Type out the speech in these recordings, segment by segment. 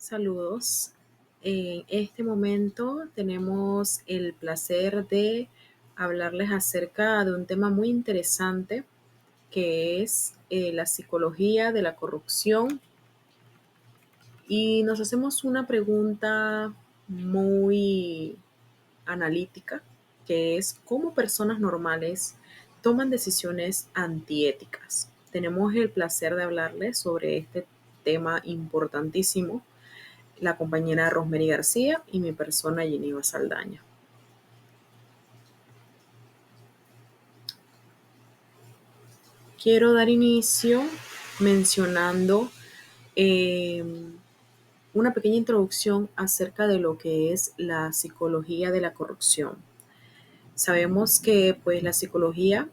Saludos. En este momento tenemos el placer de hablarles acerca de un tema muy interesante que es la psicología de la corrupción y nos hacemos una pregunta muy analítica que es cómo personas normales toman decisiones antiéticas. Tenemos el placer de hablarles sobre este tema importantísimo la compañera Rosemary García y mi persona Geneva Saldaña. Quiero dar inicio mencionando eh, una pequeña introducción acerca de lo que es la psicología de la corrupción. Sabemos que pues la psicología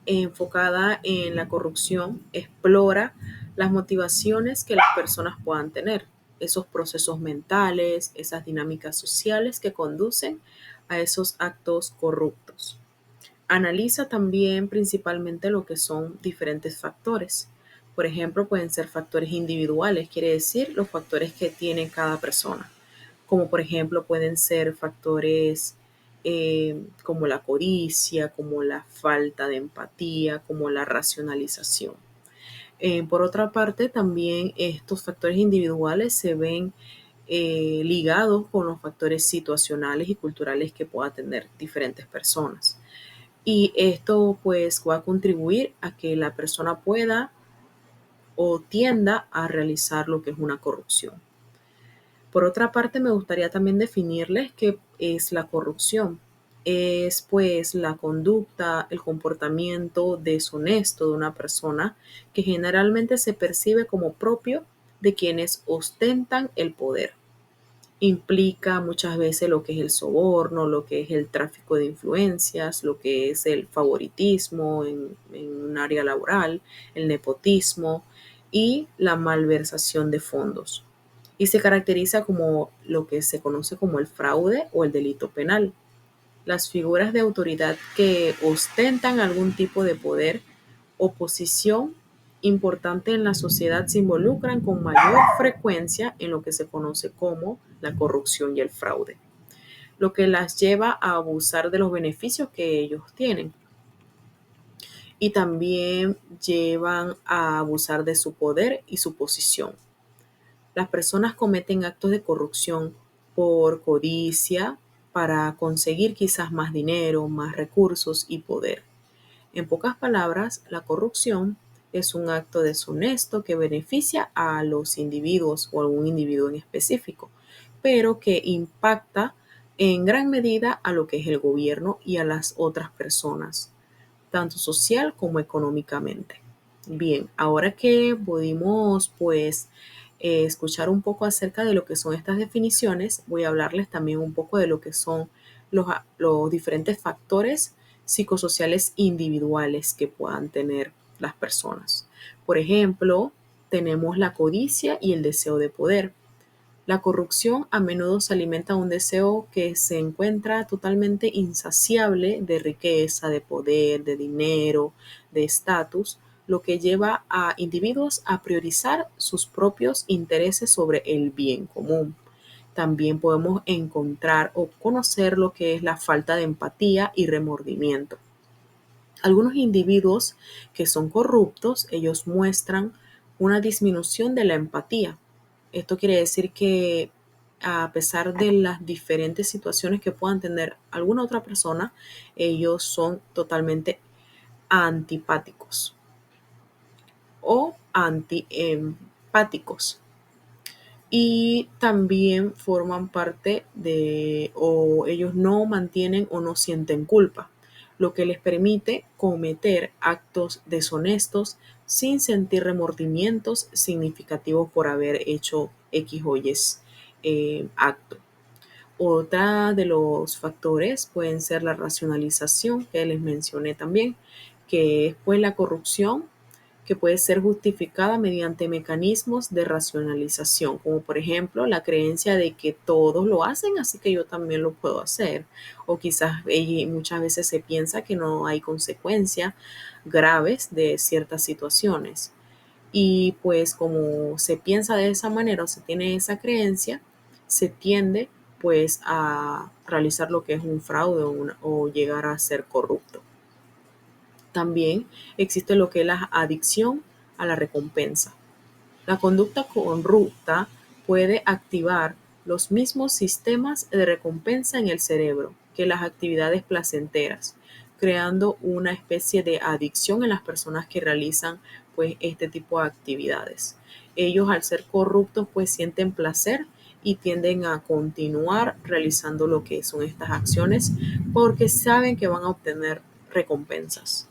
enfocada en la corrupción explora las motivaciones que las personas puedan tener, esos procesos mentales, esas dinámicas sociales que conducen a esos actos corruptos. Analiza también principalmente lo que son diferentes factores. Por ejemplo, pueden ser factores individuales, quiere decir los factores que tiene cada persona, como por ejemplo pueden ser factores como la codicia, como la falta de empatía, como la racionalización. Por otra parte, también estos factores individuales se ven ligados con los factores situacionales y culturales que puedan tener diferentes personas. Y esto pues va a contribuir a que la persona pueda o tienda a realizar lo que es una corrupción. Por otra parte, me gustaría también definirles qué es la corrupción. Es pues la conducta, el comportamiento deshonesto de una persona que generalmente se percibe como propio de quienes ostentan el poder. Implica muchas veces lo que es el soborno, lo que es el tráfico de influencias, lo que es el favoritismo en un área laboral, el nepotismo y la malversación de fondos. Y se caracteriza como lo que se conoce como el fraude o el delito penal. Las figuras de autoridad que ostentan algún tipo de poder o posición importante en la sociedad se involucran con mayor frecuencia en lo que se conoce como la corrupción y el fraude, lo que las lleva a abusar de los beneficios que ellos tienen y también llevan a abusar de su poder y su posición. Las personas cometen actos de corrupción por codicia, para conseguir quizás más dinero, más recursos y poder. En pocas palabras, la corrupción es un acto deshonesto que beneficia a los individuos o a algún individuo en específico, pero que impacta en gran medida a lo que es el gobierno y a las otras personas, tanto social como económicamente. Bien, ahora que pudimos pues escuchar un poco acerca de lo que son estas definiciones, voy a hablarles también un poco de lo que son los diferentes factores psicosociales individuales que puedan tener las personas. Por ejemplo, tenemos la codicia y el deseo de poder. La corrupción a menudo se alimenta de un deseo que se encuentra totalmente insaciable de riqueza, de poder, de dinero, de estatus, lo que lleva a individuos a priorizar sus propios intereses sobre el bien común. También podemos encontrar o conocer lo que es la falta de empatía y remordimiento. Algunos individuos que son corruptos, ellos muestran una disminución de la empatía. Esto quiere decir que a pesar de las diferentes situaciones que puedan tener alguna otra persona, ellos son totalmente antipáticos o antiempáticos. Y también forman parte de, o ellos no mantienen o no sienten culpa, lo que les permite cometer actos deshonestos sin sentir remordimientos significativos por haber hecho X o Y acto. Otra de los factores pueden ser la racionalización, que les mencioné también, que es pues la corrupción que puede ser justificada mediante mecanismos de racionalización, como por ejemplo la creencia de que todos lo hacen, así que yo también lo puedo hacer. O quizás muchas veces se piensa que no hay consecuencias graves de ciertas situaciones. Y pues como se piensa de esa manera o se tiene esa creencia, se tiende pues a realizar lo que es un fraude o llegar a ser corrupto. También existe lo que es la adicción a la recompensa. La conducta corrupta puede activar los mismos sistemas de recompensa en el cerebro que las actividades placenteras, creando una especie de adicción en las personas que realizan pues este tipo de actividades. Ellos al ser corruptos pues sienten placer y tienden a continuar realizando lo que son estas acciones porque saben que van a obtener recompensas.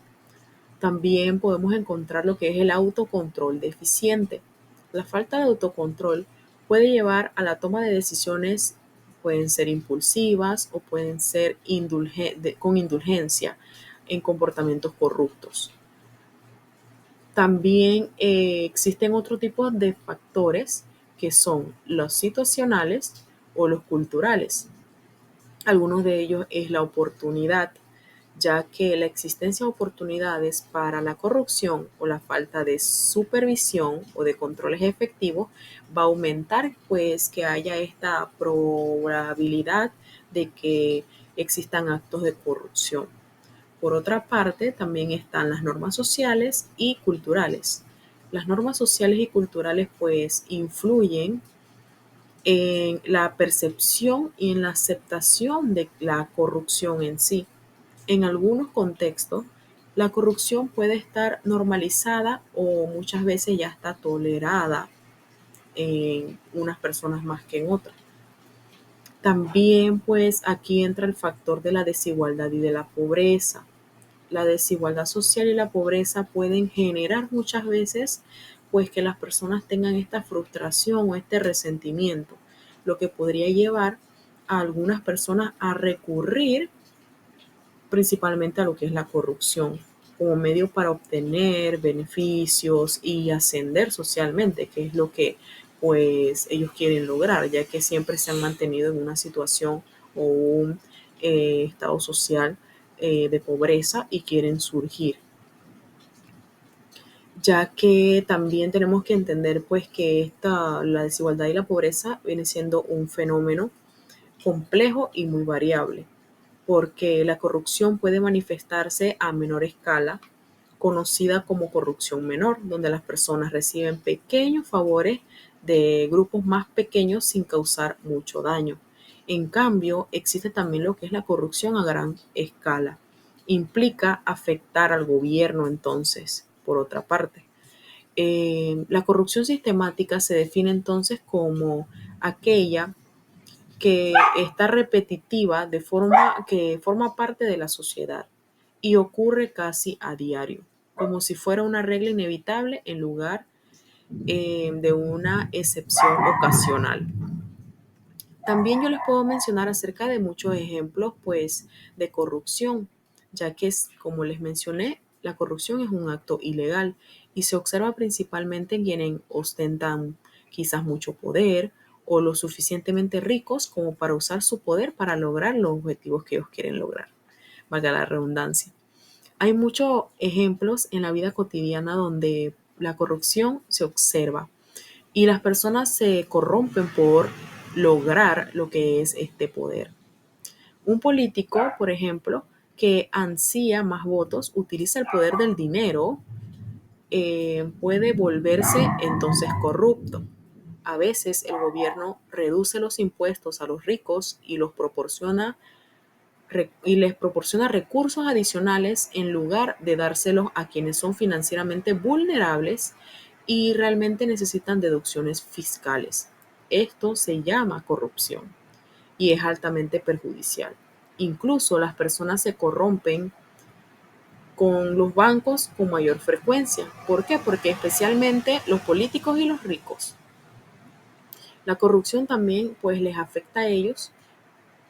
También podemos encontrar lo que es el autocontrol deficiente. La falta de autocontrol puede llevar a la toma de decisiones, pueden ser impulsivas o pueden ser con indulgencia en comportamientos corruptos. También existen otro tipo de factores que son los situacionales o los culturales. Algunos de ellos es la oportunidad, ya que la existencia de oportunidades para la corrupción o la falta de supervisión o de controles efectivos va a aumentar pues que haya esta probabilidad de que existan actos de corrupción. Por otra parte, también están las normas sociales y culturales. Las normas sociales y culturales pues influyen en la percepción y en la aceptación de la corrupción en sí. En algunos contextos, la corrupción puede estar normalizada o muchas veces ya está tolerada en unas personas más que en otras. También pues aquí entra el factor de la desigualdad y de la pobreza. La desigualdad social y la pobreza pueden generar muchas veces pues que las personas tengan esta frustración o este resentimiento, lo que podría llevar a algunas personas a recurrir principalmente a lo que es la corrupción como medio para obtener beneficios y ascender socialmente, que es lo que pues ellos quieren lograr, ya que siempre se han mantenido en una situación o un estado social de pobreza y quieren surgir, ya que también tenemos que entender pues que la desigualdad y la pobreza viene siendo un fenómeno complejo y muy variable, porque la corrupción puede manifestarse a menor escala, conocida como corrupción menor, donde las personas reciben pequeños favores de grupos más pequeños sin causar mucho daño. En cambio, existe también lo que es la corrupción a gran escala. Implica afectar al gobierno entonces, por otra parte. La corrupción sistemática se define entonces como aquella que está repetitiva de forma que forma parte de la sociedad y ocurre casi a diario, como si fuera una regla inevitable en lugar de una excepción ocasional. También yo les puedo mencionar acerca de muchos ejemplos pues de corrupción, ya que es como les mencioné, la corrupción es un acto ilegal y se observa principalmente en quienes ostentan quizás mucho poder o lo suficientemente ricos como para usar su poder para lograr los objetivos que ellos quieren lograr, valga la redundancia. Hay muchos ejemplos en la vida cotidiana donde la corrupción se observa y las personas se corrompen por lograr lo que es este poder. Un político, por ejemplo, que ansía más votos, utiliza el poder del dinero, puede volverse entonces corrupto. A veces el gobierno reduce los impuestos a los ricos y les proporciona recursos adicionales en lugar de dárselos a quienes son financieramente vulnerables y realmente necesitan deducciones fiscales. Esto se llama corrupción y es altamente perjudicial. Incluso las personas se corrompen con los bancos con mayor frecuencia. ¿Por qué? Porque especialmente los políticos y los ricos. La corrupción también pues les afecta a ellos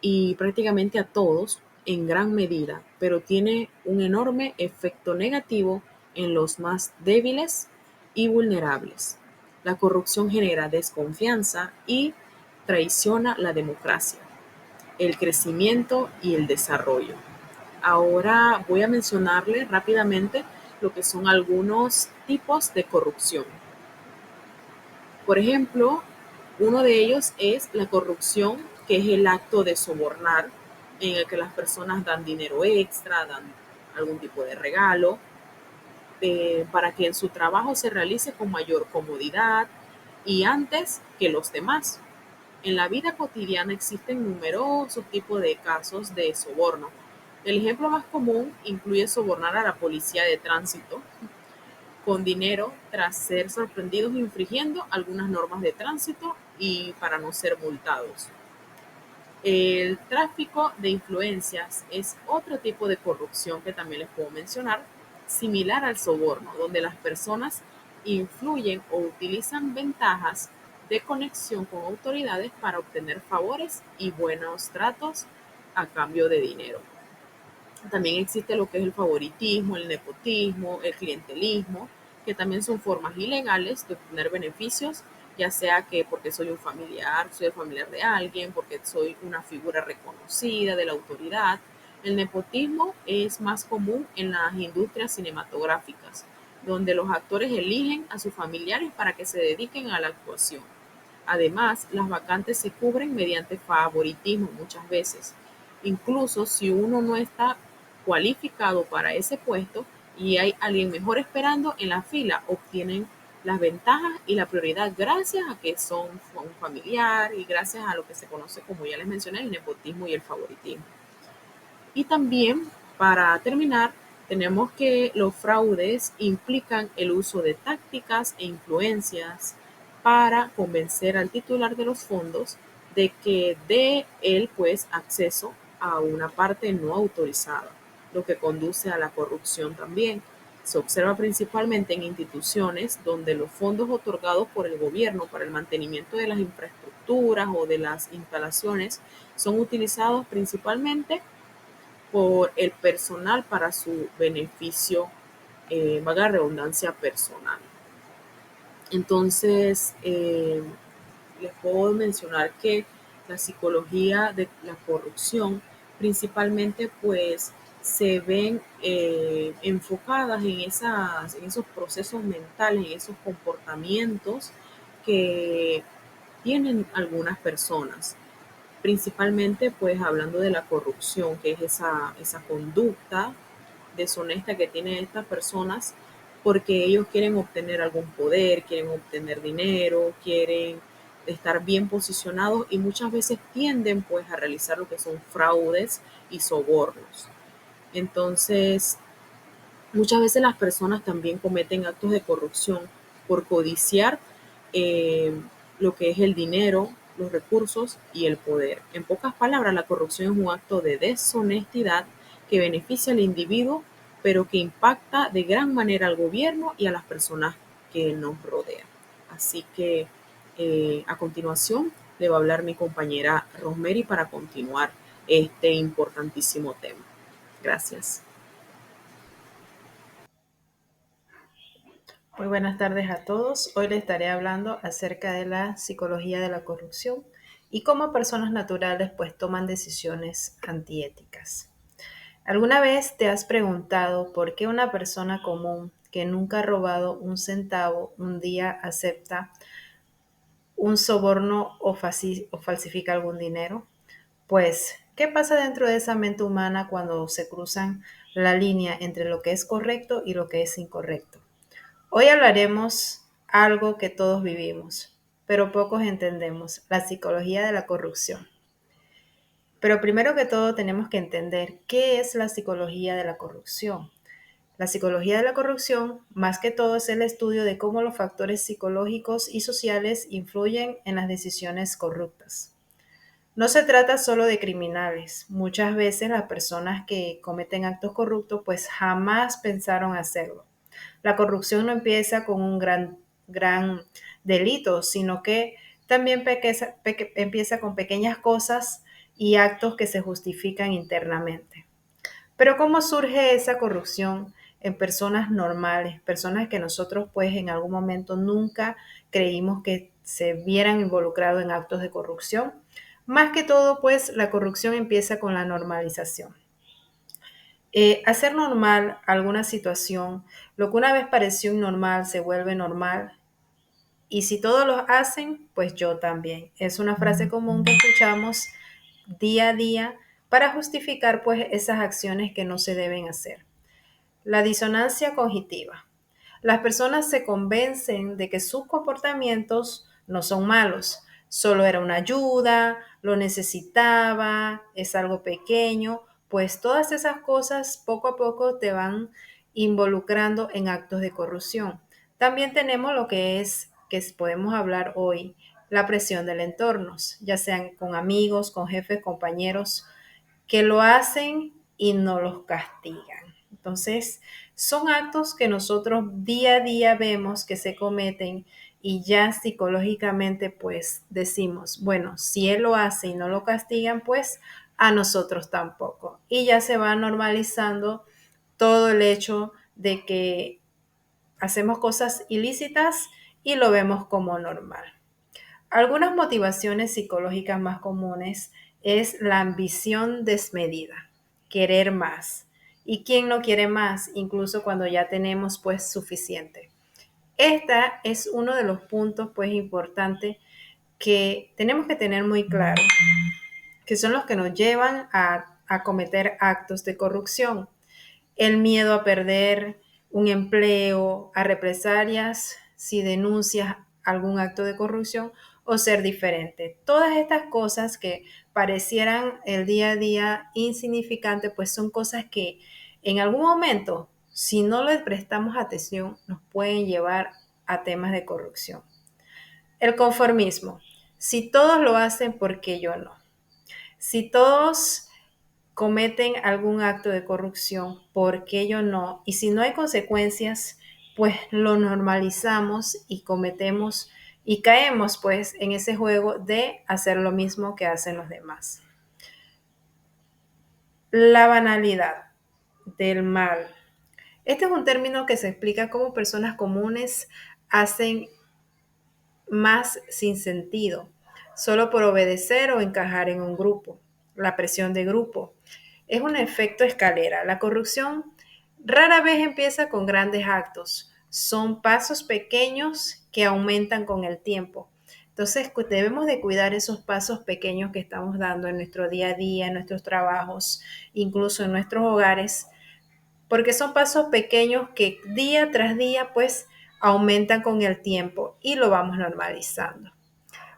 y prácticamente a todos en gran medida, pero tiene un enorme efecto negativo en los más débiles y vulnerables. La corrupción genera desconfianza y traiciona la democracia, el crecimiento y el desarrollo. Ahora voy a mencionarles rápidamente lo que son algunos tipos de corrupción. Por ejemplo, uno de ellos es la corrupción, que es el acto de sobornar, en el que las personas dan dinero extra, dan algún tipo de regalo, para que en su trabajo se realice con mayor comodidad y antes que los demás. En la vida cotidiana existen numerosos tipos de casos de soborno. El ejemplo más común incluye sobornar a la policía de tránsito con dinero tras ser sorprendidos infringiendo algunas normas de tránsito y para no ser multados. El tráfico de influencias es otro tipo de corrupción que también les puedo mencionar, similar al soborno, donde las personas influyen o utilizan ventajas de conexión con autoridades para obtener favores y buenos tratos a cambio de dinero. También existe lo que es el favoritismo, el nepotismo, el clientelismo, que también son formas ilegales de obtener beneficios, ya sea que porque soy el familiar de alguien, porque soy una figura reconocida de la autoridad. El nepotismo es más común en las industrias cinematográficas, donde los actores eligen a sus familiares para que se dediquen a la actuación. Además, las vacantes se cubren mediante favoritismo muchas veces. Incluso si uno no está cualificado para ese puesto y hay alguien mejor esperando en la fila, obtienen las ventajas y la prioridad gracias a que son un familiar y gracias a lo que se conoce, como ya les mencioné, el nepotismo y el favoritismo. Y también, para terminar, tenemos que los fraudes implican el uso de tácticas e influencias para convencer al titular de los fondos de que dé él pues acceso a una parte no autorizada, lo que conduce a la corrupción también. Se observa principalmente en instituciones donde los fondos otorgados por el gobierno para el mantenimiento de las infraestructuras o de las instalaciones son utilizados principalmente por el personal para su beneficio, valga la redundancia, personal. Entonces, les puedo mencionar que la psicología de la corrupción principalmente pues se ven enfocadas en esos procesos mentales, en esos comportamientos que tienen algunas personas, principalmente pues hablando de la corrupción, que es esa conducta deshonesta que tienen estas personas porque ellos quieren obtener algún poder, quieren obtener dinero, quieren estar bien posicionados y muchas veces tienden pues a realizar lo que son fraudes y sobornos. Entonces, muchas veces las personas también cometen actos de corrupción por codiciar eh, lo que es el dinero, los recursos y el poder. En pocas palabras, la corrupción es un acto de deshonestidad que beneficia al individuo, pero que impacta de gran manera al gobierno y a las personas que nos rodean. Así que a continuación le va a hablar mi compañera Rosemary para continuar este importantísimo tema. Gracias. Muy buenas tardes a todos. Hoy les estaré hablando acerca de la psicología de la corrupción y cómo personas naturales pues toman decisiones antiéticas. ¿Alguna vez te has preguntado por qué una persona común que nunca ha robado un centavo un día acepta un soborno o falsifica algún dinero? Pues, ¿qué pasa dentro de esa mente humana cuando se cruzan la línea entre lo que es correcto y lo que es incorrecto? Hoy hablaremos algo que todos vivimos, pero pocos entendemos, la psicología de la corrupción. Pero primero que todo tenemos que entender qué es la psicología de la corrupción. La psicología de la corrupción, más que todo, es el estudio de cómo los factores psicológicos y sociales influyen en las decisiones corruptas. No se trata solo de criminales. Muchas veces las personas que cometen actos corruptos pues jamás pensaron hacerlo. La corrupción no empieza con un gran delito, sino que también empieza con pequeñas cosas y actos que se justifican internamente. Pero ¿cómo surge esa corrupción en personas normales, personas que nosotros pues en algún momento nunca creímos que se vieran involucrados en actos de corrupción? Más que todo pues la corrupción empieza con la normalización. Hacer normal alguna situación, lo que una vez pareció innormal se vuelve normal Y si todos lo hacen, pues yo también. Es una frase común que escuchamos día a día para justificar pues esas acciones que no se deben hacer. La disonancia cognitiva. Las personas se convencen de que sus comportamientos no son malos, solo era una ayuda, lo necesitaba, es algo pequeño, pues todas esas cosas poco a poco te van involucrando en actos de corrupción. También tenemos lo que podemos hablar hoy, la presión del entorno, ya sean con amigos, con jefes, compañeros, que lo hacen y no los castigan. Entonces, son actos que nosotros día a día vemos que se cometen y ya psicológicamente pues decimos, bueno, si él lo hace y no lo castigan, pues a nosotros tampoco. Y ya se va normalizando todo el hecho de que hacemos cosas ilícitas y lo vemos como normal. Algunas motivaciones psicológicas más comunes es la ambición desmedida, querer más. ¿Y quién no quiere más? Incluso cuando ya tenemos pues suficiente. Esta es uno de los puntos pues importantes que tenemos que tener muy claro, que son los que nos llevan a cometer actos de corrupción. El miedo a perder un empleo, a represalias si denuncias algún acto de corrupción o ser diferente. Todas estas cosas que parecieran el día a día insignificantes, pues son cosas que en algún momento, si no les prestamos atención, nos pueden llevar a temas de corrupción. El conformismo. Si todos lo hacen, ¿por qué yo no? Si todos cometen algún acto de corrupción, ¿por qué yo no? Y si no hay consecuencias, pues lo normalizamos y cometemos y caemos pues en ese juego de hacer lo mismo que hacen los demás. La banalidad del mal. Este es un término que se explica cómo personas comunes hacen más sin sentido, solo por obedecer o encajar en un grupo. La presión de grupo. Es un efecto escalera. La corrupción rara vez empieza con grandes actos. Son pasos pequeños que aumentan con el tiempo. Entonces debemos de cuidar esos pasos pequeños que estamos dando en nuestro día a día, en nuestros trabajos, incluso en nuestros hogares, porque son pasos pequeños que día tras día pues aumentan con el tiempo y lo vamos normalizando.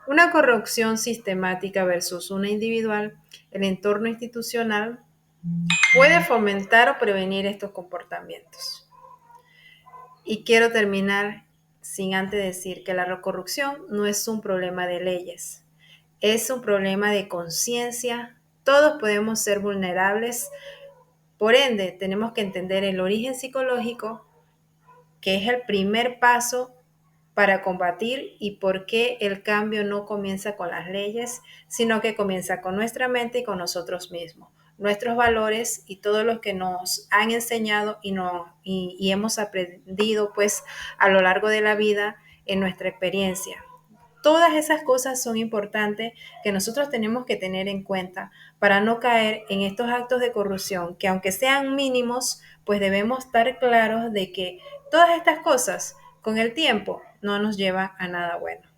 Una corrupción sistemática versus una individual, el entorno institucional puede fomentar o prevenir estos comportamientos. Y quiero terminar sin antes decir que la corrupción no es un problema de leyes, es un problema de conciencia. Todos podemos ser vulnerables, por ende tenemos que entender el origen psicológico, que es el primer paso para combatir y por qué el cambio no comienza con las leyes, sino que comienza con nuestra mente y con nosotros mismos, nuestros valores y todo lo que nos han enseñado y hemos aprendido pues a lo largo de la vida en nuestra experiencia. Todas esas cosas son importantes que nosotros tenemos que tener en cuenta para no caer en estos actos de corrupción, que aunque sean mínimos, pues debemos estar claros de que todas estas cosas con el tiempo no nos llevan a nada bueno.